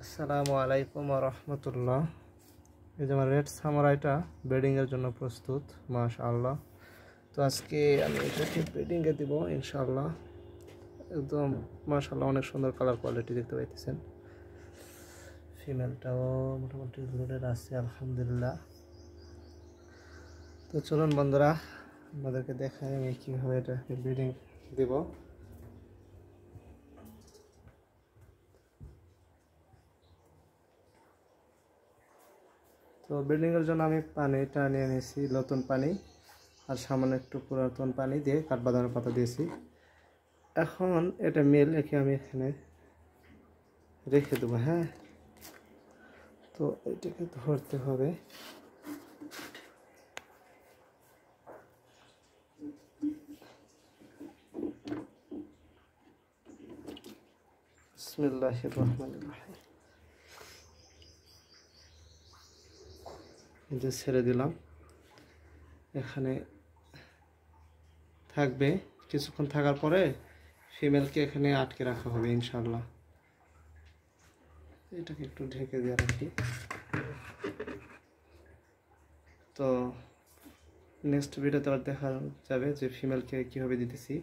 আসসালামু আলাইকুম ওয়া রাহমাতুল্লাহ। এই যে আমার রেড সামুরাইটা ব্রিডিংয়ের জন্য প্রস্তুত, মাশাআল্লাহ। তো আজকে আমি এটাকে ব্রিডিংয়ে দিব ইনশাআল্লাহ। একদম মাশাআল্লাহ, অনেক সুন্দর কালার কোয়ালিটি দেখতে পাইতেছেন। ফিমেলটাও মোটামুটি লোডের আছে আলহামদুলিল্লাহ। তো চলুন বন্ধুরা, আপনাদেরকে দেখাই আমি কীভাবে এটাকে ব্রিডিং দেব। তো ব্রিডিংয়ের জন্য আমি পানিটা নিয়ে নিয়েছি, নতুন পানি আর সামান্য একটু পুরাতন পানি দিয়ে কাঠবাদামের পাতা দিয়েছি। এখন এটা মেল রেখে আমি এখানে রেখে দেবো। হ্যাঁ, তো এটাকে ধরতে হবে। বিসমিল্লাহির রহমানির রহিম। এই যে ছেড়ে দিলাম, এখানে থাকবে। কিছুক্ষণ থাকার পরে ফিমেলকে এখানে আটকে রাখা হবে ইনশাল্লাহ। এটাকে একটু ঢেকে দিয়ে রাখি। তো নেক্সট ভিডিওতে আবার দেখা যাবে যে ফিমেলকে কীভাবে দিতেছি,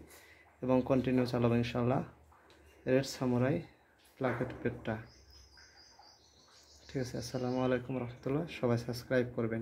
এবং কন্টিনিউ চালাবো ইনশাল্লাহ। রেড সামুরাই প্লাকেট পেটটা। ঠিক আছে, আসসালামু আলাইকুম রহমতুল্লাহ। সবাই সাবস্ক্রাইব করবেন।